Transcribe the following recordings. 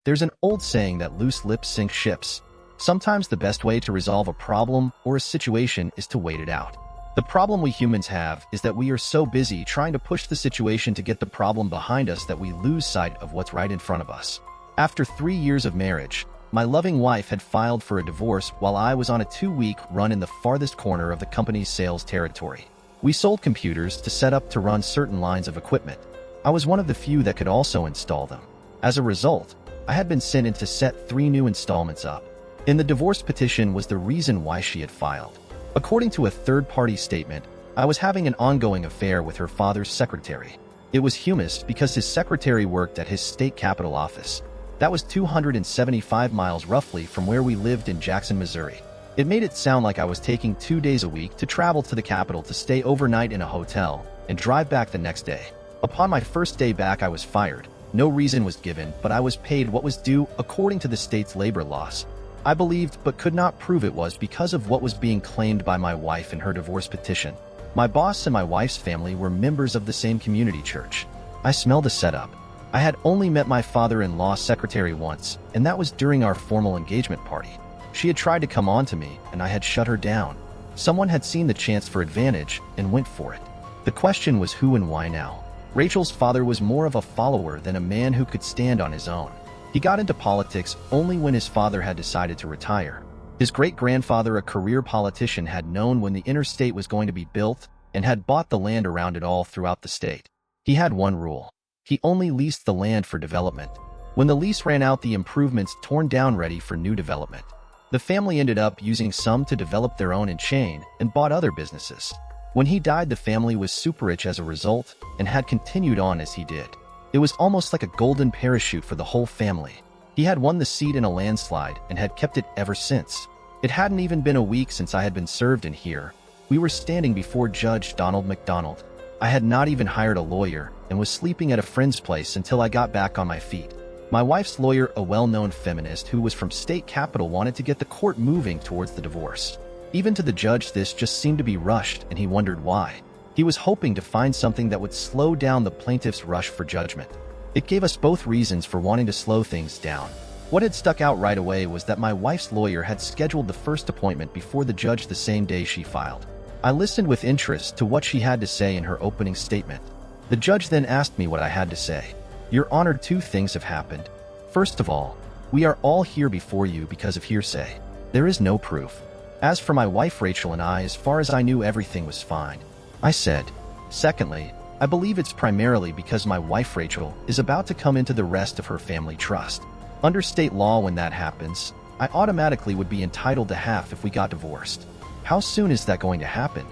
There's an old saying that loose lips sink ships. Sometimes the best way to resolve a problem or a situation is to wait it out. The problem we humans have is that we are so busy trying to push the situation to get the problem behind us that we lose sight of what's right in front of us. After 3 years of marriage, my loving wife had filed for a divorce while I was on a 2-week run in the farthest corner of the company's sales territory. We sold computers to set up to run certain lines of equipment. I was one of the few that could also install them. As a result, I had been sent in to set 3 new installments up. In the divorce petition was the reason why she had filed. According to a third-party statement, I was having an ongoing affair with her father's secretary. It was humorous because his secretary worked at his state capitol office. That was 275 miles roughly from where we lived in Jackson, Missouri. It made it sound like I was taking 2 days a week to travel to the capital to stay overnight in a hotel and drive back the next day. Upon my first day back, I was fired. No reason was given, but I was paid what was due according to the state's labor laws. I believed but could not prove it was because of what was being claimed by my wife in her divorce petition. My boss and my wife's family were members of the same community church. I smelled a setup. I had only met my father-in-law's secretary once, and that was during our formal engagement party. She had tried to come on to me, and I had shut her down. Someone had seen the chance for advantage and went for it. The question was who and why now. Rachel's father was more of a follower than a man who could stand on his own. He got into politics only when his father had decided to retire. His great-grandfather, a career politician, had known when the interstate was going to be built and had bought the land around it all throughout the state. He had one rule. He only leased the land for development. When the lease ran out, the improvements torn down ready for new development. The family ended up using some to develop their own in chain and bought other businesses. When he died, the family was super rich as a result and had continued on as he did. It was almost like a golden parachute for the whole family. He had won the seat in a landslide and had kept it ever since. It hadn't even been a week since I had been served in here. We were standing before Judge Donald McDonald. I had not even hired a lawyer and was sleeping at a friend's place until I got back on my feet. My wife's lawyer, a well-known feminist who was from state capitol, wanted to get the court moving towards the divorce. Even to the judge, this just seemed to be rushed, and he wondered why. He was hoping to find something that would slow down the plaintiff's rush for judgment. It gave us both reasons for wanting to slow things down. What had stuck out right away was that my wife's lawyer had scheduled the first appointment before the judge the same day she filed. I listened with interest to what she had to say in her opening statement. The judge then asked me what I had to say. Your Honor, 2 things have happened. First of all, we are all here before you because of hearsay. There is no proof. As for my wife Rachel and I, as far as I knew, everything was fine. I said. Secondly, I believe it's primarily because my wife Rachel is about to come into the rest of her family trust. Under state law, when that happens, I automatically would be entitled to half if we got divorced. How soon is that going to happen?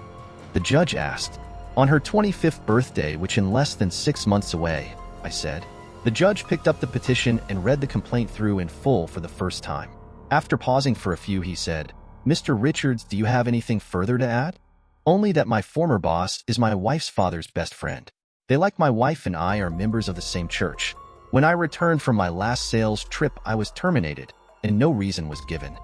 The judge asked. On her 25th birthday, which in less than 6 months away, I said. The judge picked up the petition and read the complaint through in full for the first time. After pausing for a few, he said, Mr. Richards, do you have anything further to add? Only that my former boss is my wife's father's best friend. They, like my wife and I, are members of the same church. When I returned from my last sales trip, I was terminated, and no reason was given.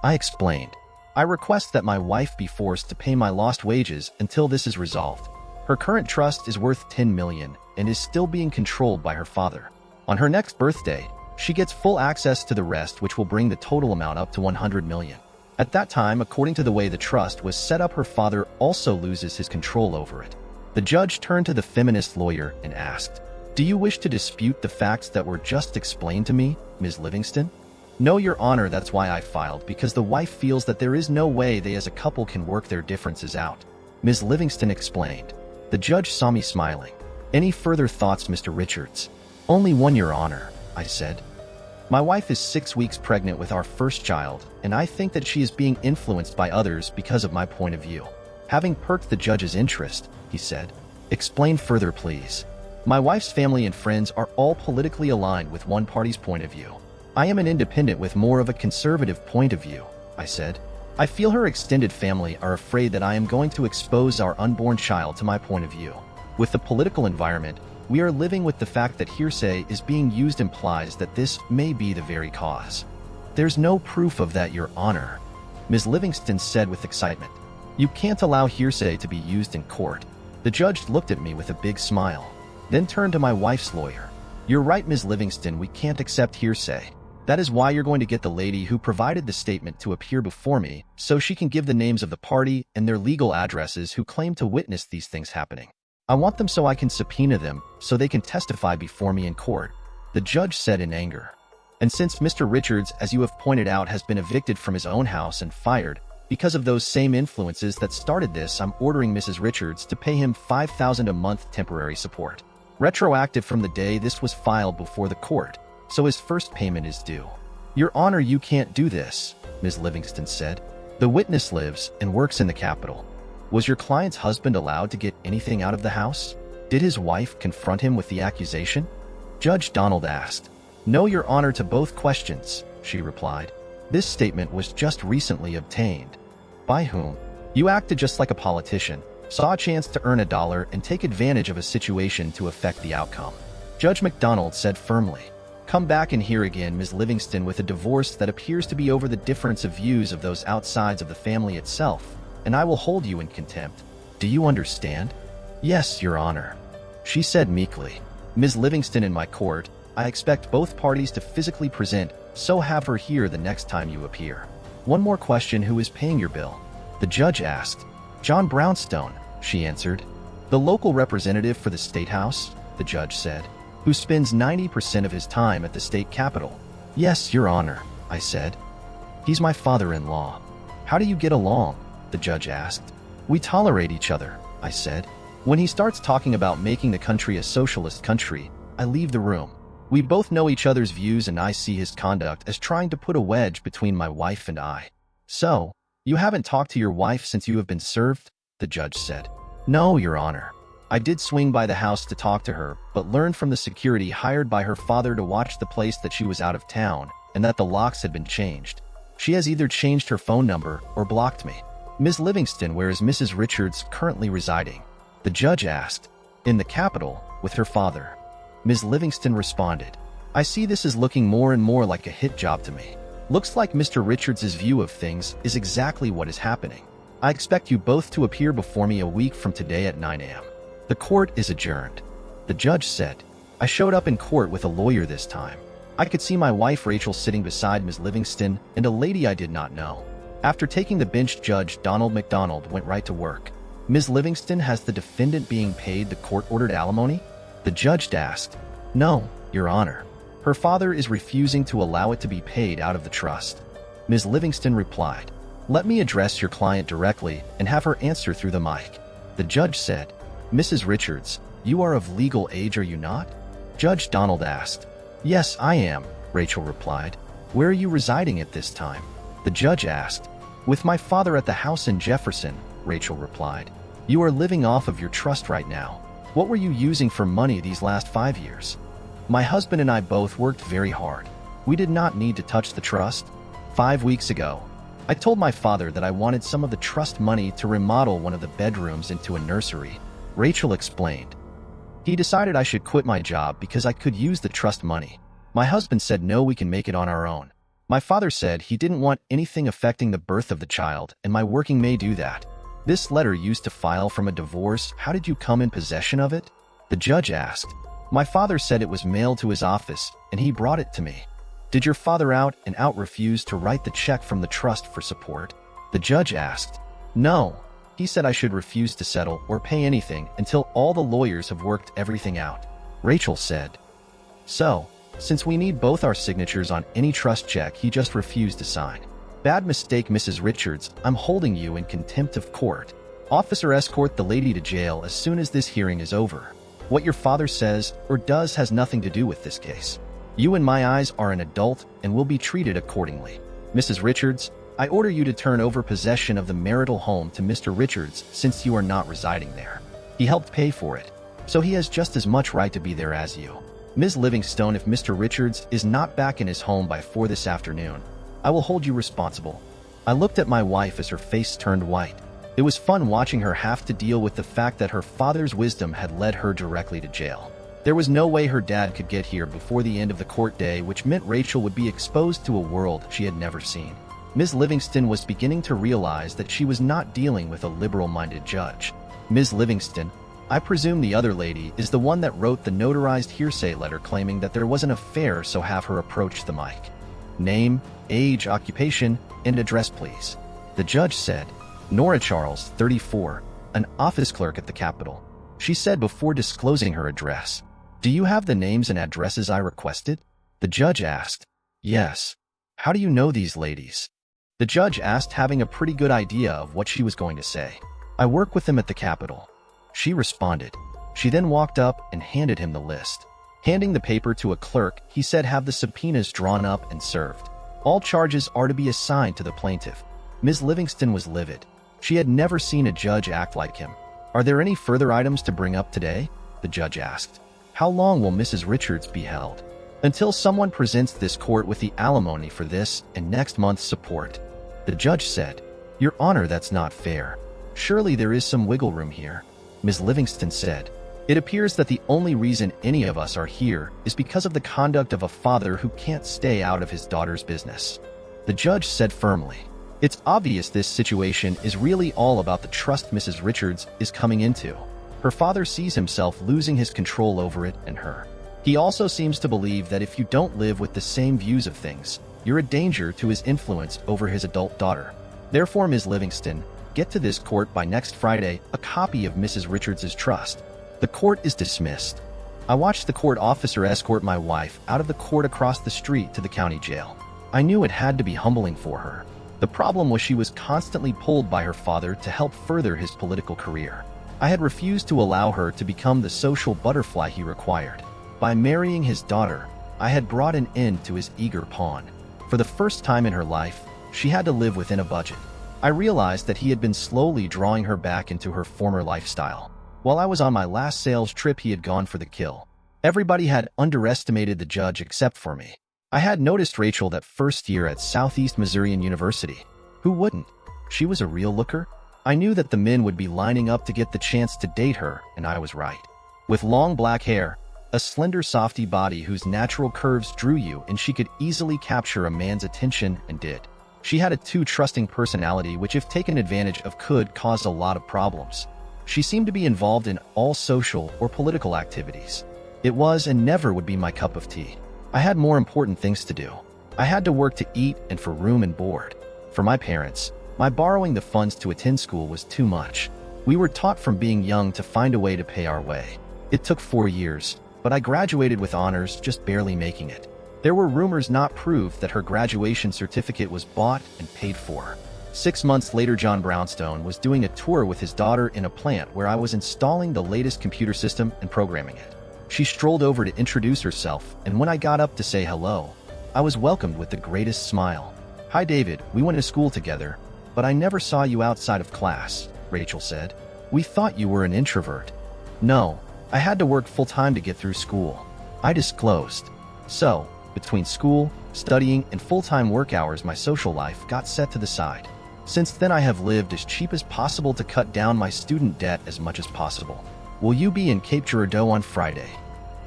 I explained. I request that my wife be forced to pay my lost wages until this is resolved. Her current trust is worth $10 million and is still being controlled by her father. On her next birthday, she gets full access to the rest, which will bring the total amount up to $100 million. At that time, according to the way the trust was set up, her father also loses his control over it. The judge turned to the feminist lawyer and asked, Do you wish to dispute the facts that were just explained to me, Ms. Livingston? No, Your Honor, that's why I filed, because the wife feels that there is no way they as a couple can work their differences out. Ms. Livingston explained. The judge saw me smiling. Any further thoughts, Mr. Richards? Only one, Your Honor, I said. My wife is 6 weeks pregnant with our first child, and I think that she is being influenced by others because of my point of view. Having perked the judge's interest, he said, Explain further, please. My wife's family and friends are all politically aligned with one party's point of view. I am an independent with more of a conservative point of view, I said. I feel her extended family are afraid that I am going to expose our unborn child to my point of view. With the political environment we are living with, the fact that hearsay is being used implies that this may be the very cause. There's no proof of that, Your Honor, Ms. Livingston said with excitement. You can't allow hearsay to be used in court. The judge looked at me with a big smile, then turned to my wife's lawyer. You're right, Ms. Livingston, we can't accept hearsay. That is why you're going to get the lady who provided the statement to appear before me, so she can give the names of the party and their legal addresses who claim to witness these things happening. I want them so I can subpoena them, so they can testify before me in court, the judge said in anger. And since Mr. Richards, as you have pointed out, has been evicted from his own house and fired, because of those same influences that started this, I'm ordering Mrs. Richards to pay him $5,000 a month temporary support. Retroactive from the day this was filed before the court, so his first payment is due. Your Honor, you can't do this, Ms. Livingston said. The witness lives and works in the Capitol. Was your client's husband allowed to get anything out of the house? Did his wife confront him with the accusation? Judge Donald asked. No, Your Honor, to both questions, she replied. This statement was just recently obtained. By whom? You acted just like a politician, saw a chance to earn $1 and take advantage of a situation to affect the outcome. Judge McDonald said firmly. Come back and hear again, Ms. Livingston, with a divorce that appears to be over the difference of views of those outsides of the family itself, and I will hold you in contempt. Do you understand? Yes, Your Honor, she said meekly. Ms. Livingston, in my court, I expect both parties to physically present, so have her here the next time you appear. One more question, who is paying your bill? The judge asked. John Brownstone, she answered. The local representative for the State House, the judge said, who spends 90% of his time at the state capitol. Yes, Your Honor, I said. He's my father-in-law. How do you get along? The judge asked. We tolerate each other, I said. When he starts talking about making the country a socialist country, I leave the room. We both know each other's views, and I see his conduct as trying to put a wedge between my wife and I. So, you haven't talked to your wife since you have been served? The judge said. No, Your Honor. I did swing by the house to talk to her, but learned from the security hired by her father to watch the place that she was out of town and that the locks had been changed. She has either changed her phone number or blocked me. Ms. Livingston, where is Mrs. Richards currently residing? The judge asked. In the Capitol, with her father. Ms. Livingston responded. I see this is looking more and more like a hit job to me. Looks like Mr. Richards' view of things is exactly what is happening. I expect you both to appear before me a week from today at 9 a.m. The court is adjourned. The judge said. I showed up in court with a lawyer this time. I could see my wife Rachel sitting beside Ms. Livingston and a lady I did not know. After taking the bench, Judge Donald McDonald went right to work. Ms. Livingston, has the defendant being paid the court-ordered alimony? The judge asked. No, Your Honor. Her father is refusing to allow it to be paid out of the trust. Ms. Livingston replied. Let me address your client directly and have her answer through the mic. The judge said. Mrs. Richards, you are of legal age, are you not? Judge Donald asked. Yes, I am, Rachel replied. Where are you residing at this time? The judge asked. With my father at the house in Jefferson, Rachel replied. You are living off of your trust right now. What were you using for money these last 5 years? My husband and I both worked very hard. We did not need to touch the trust. 5 weeks ago, I told my father that I wanted some of the trust money to remodel one of the bedrooms into a nursery. Rachel explained. He decided I should quit my job because I could use the trust money. My husband said no, we can make it on our own. My father said he didn't want anything affecting the birth of the child, and my working may do that. This letter used to file from a divorce, how did you come in possession of it? The judge asked. My father said it was mailed to his office, and he brought it to me. Did your father out and out refuse to write the check from the trust for support? The judge asked. No. He said I should refuse to settle or pay anything until all the lawyers have worked everything out. Rachel said. So, since we need both our signatures on any trust check, he just refused to sign. Bad mistake, Mrs. Richards. I'm holding you in contempt of court. Officer, escort the lady to jail as soon as this hearing is over. What your father says or does has nothing to do with this case. You, in my eyes, are an adult and will be treated accordingly. Mrs. Richards, I order you to turn over possession of the marital home to Mr. Richards since you are not residing there. He helped pay for it, so he has just as much right to be there as you. Ms. Livingstone, if Mr. Richards is not back in his home by 4 this afternoon, I will hold you responsible. I looked at my wife as her face turned white. It was fun watching her have to deal with the fact that her father's wisdom had led her directly to jail. There was no way her dad could get here before the end of the court day, which meant Rachel would be exposed to a world she had never seen. Ms. Livingston was beginning to realize that she was not dealing with a liberal-minded judge. Ms. Livingston, I presume the other lady is the one that wrote the notarized hearsay letter claiming that there was an affair, so have her approach the mic. Name, age, occupation, and address, please. The judge said. Nora Charles, 34, an office clerk at the Capitol. She said before disclosing her address. Do you have the names and addresses I requested? The judge asked. Yes. How do you know these ladies? The judge asked, having a pretty good idea of what she was going to say. I work with them at the Capitol. She responded. She then walked up and handed him the list. Handing the paper to a clerk, he said, have the subpoenas drawn up and served. All charges are to be assigned to the plaintiff. Ms. Livingston was livid. She had never seen a judge act like him. Are there any further items to bring up today? The judge asked. How long will Mrs. Richards be held? Until someone presents this court with the alimony for this and next month's support. The judge said. Your Honor, that's not fair. Surely there is some wiggle room here. Ms. Livingston said. It appears that the only reason any of us are here is because of the conduct of a father who can't stay out of his daughter's business. The judge said firmly. It's obvious this situation is really all about the trust Mrs. Richards is coming into. Her father sees himself losing his control over it and her. He also seems to believe that if you don't live with the same views of things, you're a danger to his influence over his adult daughter. Therefore, Ms. Livingston, get to this court by next Friday a copy of Mrs. Richards' trust. The court is dismissed. I watched the court officer escort my wife out of the court across the street to the county jail. I knew it had to be humbling for her. The problem was she was constantly pulled by her father to help further his political career. I had refused to allow her to become the social butterfly he required. By marrying his daughter, I had brought an end to his eager pawn. For the first time in her life, she had to live within a budget. I realized that he had been slowly drawing her back into her former lifestyle. While I was on my last sales trip, he had gone for the kill. Everybody had underestimated the judge except for me. I had noticed Rachel that first year at Southeast Missourian University. Who wouldn't? She was a real looker. I knew that the men would be lining up to get the chance to date her, and I was right. With long black hair, a slender softy body whose natural curves drew you, and she could easily capture a man's attention and did. She had a too trusting personality which, if taken advantage of, could cause a lot of problems. She seemed to be involved in all social or political activities. It was and never would be my cup of tea. I had more important things to do. I had to work to eat and for room and board. For my parents, my borrowing the funds to attend school was too much. We were taught from being young to find a way to pay our way. It took 4 years, but I graduated with honors, just barely making it. There were rumors not proved that her graduation certificate was bought and paid for. 6 months later, John Brownstone was doing a tour with his daughter in a plant where I was installing the latest computer system and programming it. She strolled over to introduce herself, and when I got up to say hello, I was welcomed with the greatest smile. Hi David, we went to school together, but I never saw you outside of class, Rachel said. We thought you were an introvert. No, I had to work full-time to get through school, I disclosed. So, between school, studying, and full-time work hours, my social life got set to the side. Since then, I have lived as cheap as possible to cut down my student debt as much as possible. Will you be in Cape Girardeau on Friday?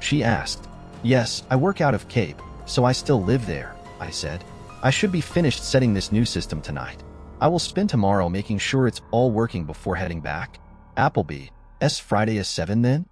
She asked. Yes, I work out of Cape, so I still live there, I said. I should be finished setting this new system tonight. I will spend tomorrow making sure it's all working before heading back. Applebee's Friday is 7 then?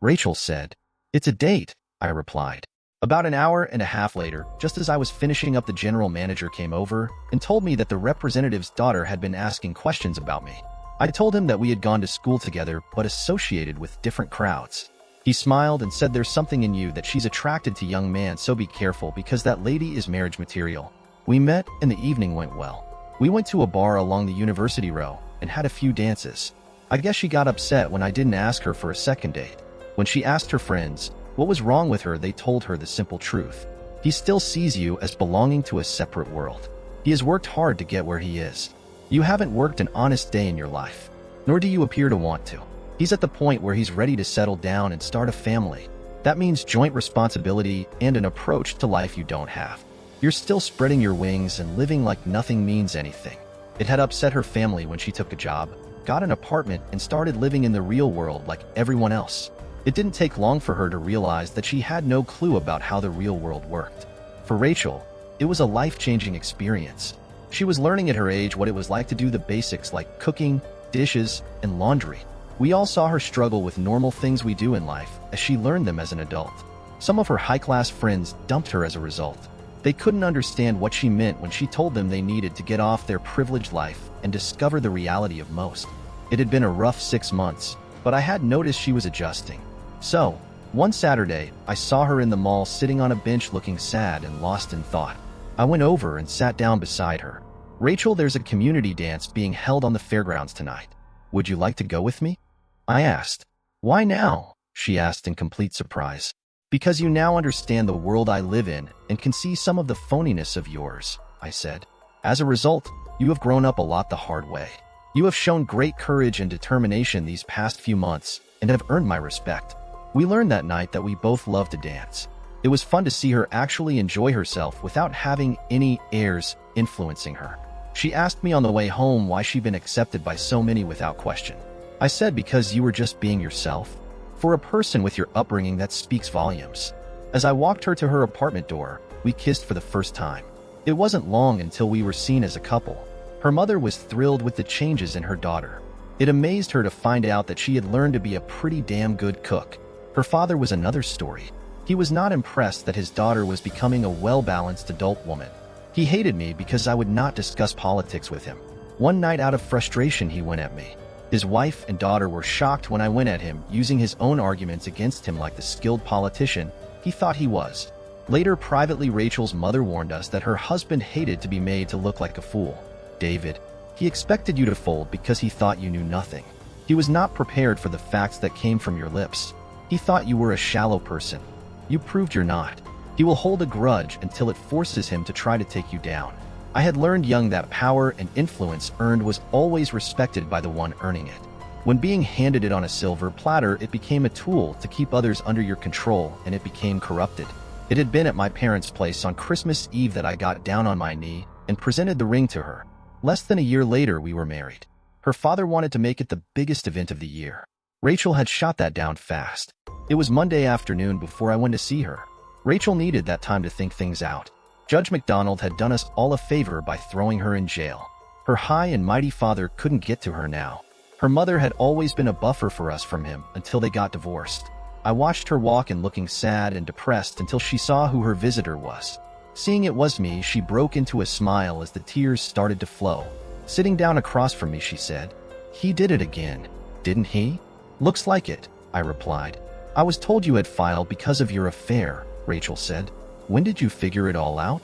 Rachel said. It's a date, I replied. About an hour and a half later, just as I was finishing up, the general manager came over and told me that the representative's daughter had been asking questions about me. I told him that we had gone to school together but associated with different crowds. He smiled and said, there's something in you that she's attracted to, young man, so be careful because that lady is marriage material. We met and the evening went well. We went to a bar along the University Row and had a few dances. I guess she got upset when I didn't ask her for a second date. When she asked her friends what was wrong with her, they told her the simple truth. He still sees you as belonging to a separate world. He has worked hard to get where he is. You haven't worked an honest day in your life, nor do you appear to want to. He's at the point where he's ready to settle down and start a family. That means joint responsibility and an approach to life you don't have. You're still spreading your wings and living like nothing means anything. It had upset her family when she took a job, got an apartment, and started living in the real world like everyone else. It didn't take long for her to realize that she had no clue about how the real world worked. For Rachel, it was a life-changing experience. She was learning at her age what it was like to do the basics like cooking, dishes, and laundry. We all saw her struggle with normal things we do in life as she learned them as an adult. Some of her high-class friends dumped her as a result. They couldn't understand what she meant when she told them they needed to get off their privileged life and discover the reality of most. It had been a rough 6 months, but I had noticed she was adjusting. So, one Saturday, I saw her in the mall sitting on a bench looking sad and lost in thought. I went over and sat down beside her. "Rachel, there's a community dance being held on the fairgrounds tonight. Would you like to go with me?" I asked. "Why now?" she asked in complete surprise. "Because you now understand the world I live in and can see some of the phoniness of yours," I said. "As a result, you have grown up a lot the hard way. You have shown great courage and determination these past few months and have earned my respect." We learned that night that we both love to dance. It was fun to see her actually enjoy herself without having any airs influencing her. She asked me on the way home why she'd been accepted by so many without question. I said because you were just being yourself. For a person with your upbringing, that speaks volumes. As I walked her to her apartment door, we kissed for the first time. It wasn't long until we were seen as a couple. Her mother was thrilled with the changes in her daughter. It amazed her to find out that she had learned to be a pretty damn good cook. Her father was another story. He was not impressed that his daughter was becoming a well-balanced adult woman. He hated me because I would not discuss politics with him. One night, out of frustration, he went at me. His wife and daughter were shocked when I went at him, using his own arguments against him like the skilled politician he thought he was. Later, privately, Rachel's mother warned us that her husband hated to be made to look like a fool. "David, he expected you to fold because he thought you knew nothing. He was not prepared for the facts that came from your lips. He thought you were a shallow person. You proved you're not. He will hold a grudge until it forces him to try to take you down." I had learned young that power and influence earned was always respected by the one earning it. When being handed it on a silver platter, it became a tool to keep others under your control, and it became corrupted. It had been at my parents' place on Christmas Eve that I got down on my knee and presented the ring to her. Less than a year later, we were married. Her father wanted to make it the biggest event of the year. Rachel had shot that down fast. It was Monday afternoon before I went to see her. Rachel needed that time to think things out. Judge McDonald had done us all a favor by throwing her in jail. Her high and mighty father couldn't get to her now. Her mother had always been a buffer for us from him until they got divorced. I watched her walk in looking sad and depressed until she saw who her visitor was. Seeing it was me, she broke into a smile as the tears started to flow. Sitting down across from me, she said, "He did it again, didn't he?" "Looks like it," I replied. "I was told you had filed because of your affair," Rachel said. "When did you figure it all out?"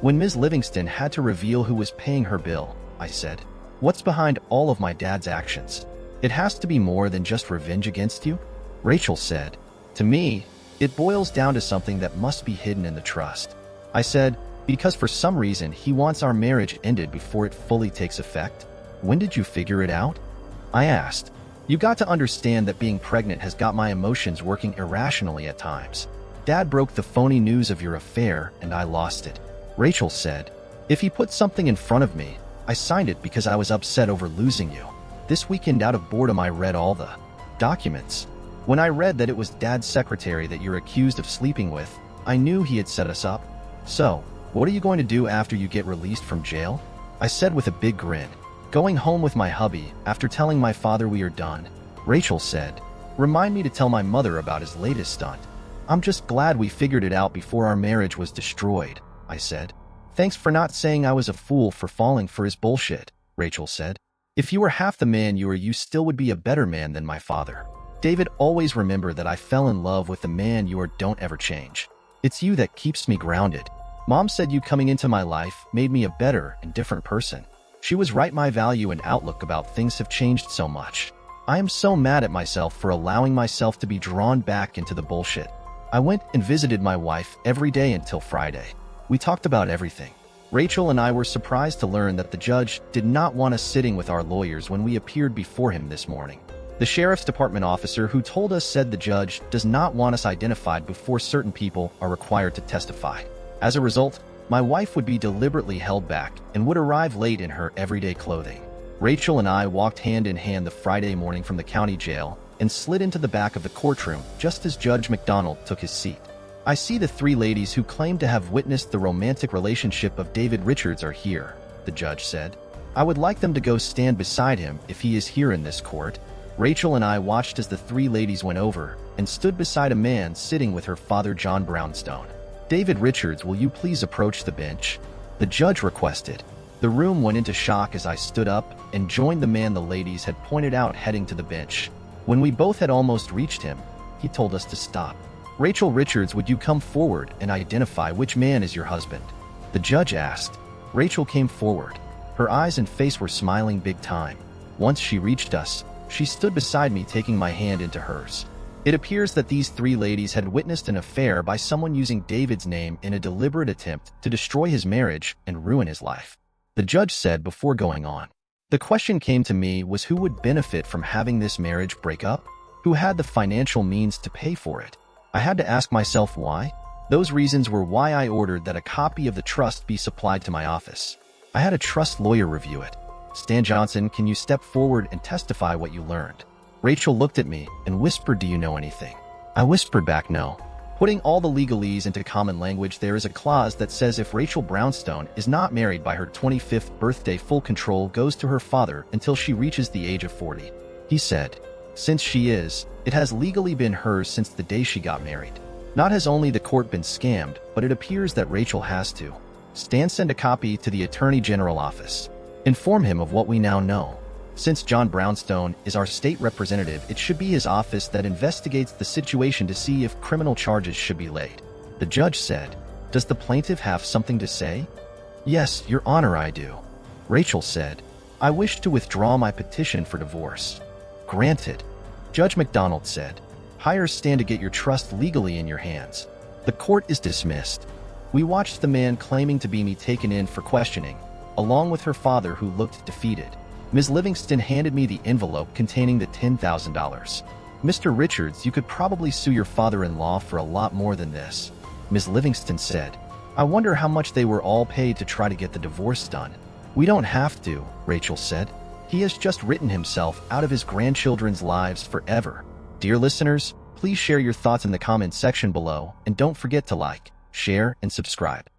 "When Ms. Livingston had to reveal who was paying her bill," I said. "What's behind all of my dad's actions? It has to be more than just revenge against you?" Rachel said, "To me, it boils down to something that must be hidden in the trust." I said, "Because for some reason he wants our marriage ended before it fully takes effect." "When did you figure it out?" I asked. "You got to understand that being pregnant has got my emotions working irrationally at times. Dad broke the phony news of your affair and I lost it." Rachel said, "If he put something in front of me, I signed it because I was upset over losing you. This weekend, out of boredom, I read all the documents. When I read that it was Dad's secretary that you're accused of sleeping with, I knew he had set us up. So, what are you going to do after you get released from jail?" I said with a big grin. "Going home with my hubby after telling my father we are done." Rachel said, "Remind me to tell my mother about his latest stunt." "I'm just glad we figured it out before our marriage was destroyed," I said. "Thanks for not saying I was a fool for falling for his bullshit," Rachel said. "If you were half the man you are, you still would be a better man than my father. David, always remember that I fell in love with the man you are. Don't ever change. It's you that keeps me grounded. Mom said you coming into my life made me a better and different person. She was right. My value and outlook about things have changed so much. I am so mad at myself for allowing myself to be drawn back into the bullshit." I went and visited my wife every day until Friday. We talked about everything. Rachel and I were surprised to learn that the judge did not want us sitting with our lawyers when we appeared before him this morning. The sheriff's department officer who told us said the judge does not want us identified before certain people are required to testify. As a result, my wife would be deliberately held back and would arrive late in her everyday clothing. Rachel and I walked hand in hand the Friday morning from the county jail and slid into the back of the courtroom just as Judge McDonald took his seat. "I see the three ladies who claim to have witnessed the romantic relationship of David Richards are here," the judge said. "I would like them to go stand beside him if he is here in this court." Rachel and I watched as the three ladies went over and stood beside a man sitting with her father, John Brownstone. "David Richards, will you please approach the bench?" the judge requested. The room went into shock as I stood up and joined the man the ladies had pointed out heading to the bench. When we both had almost reached him, he told us to stop. "Rachel Richards, would you come forward and identify which man is your husband?" the judge asked. Rachel came forward. Her eyes and face were smiling big time. Once she reached us, she stood beside me, taking my hand into hers. It appears that these three ladies had witnessed an affair by someone using David's name in a deliberate attempt to destroy his marriage and ruin his life, the judge said before going on. The question came to me was who would benefit from having this marriage break up? Who had the financial means to pay for it? I had to ask myself why. Those reasons were why I ordered that a copy of the trust be supplied to my office. I had a trust lawyer review it. "Stan Johnson, can you step forward and testify what you learned?" Rachel looked at me and whispered, "Do you know anything?" I whispered back, "No." Putting all the legalese into common language, there is a clause that says if Rachel Brownstone is not married by her 25th birthday, full control goes to her father until she reaches the age of 40. He said, since she is, it has legally been hers since the day she got married. Not has only the court been scammed, but it appears that Rachel has too. Stan, send a copy to the Attorney General office. Inform him of what we now know. Since John Brownstone is our state representative, it should be his office that investigates the situation to see if criminal charges should be laid." The judge said. "Does the plaintiff have something to say?" "Yes, Your Honor, I do." Rachel said. "I wish to withdraw my petition for divorce." "Granted." Judge McDonald said. "Hire Stan to get your trust legally in your hands." The court is dismissed. We watched the man claiming to be me taken in for questioning, along with her father who looked defeated. Ms. Livingston handed me the envelope containing the $10,000. "Mr. Richards, you could probably sue your father-in-law for a lot more than this," Ms. Livingston said. "I wonder how much they were all paid to try to get the divorce done." "We don't have to," Rachel said. "He has just written himself out of his grandchildren's lives forever." Dear listeners, please share your thoughts in the comments section below, and don't forget to like, share, and subscribe.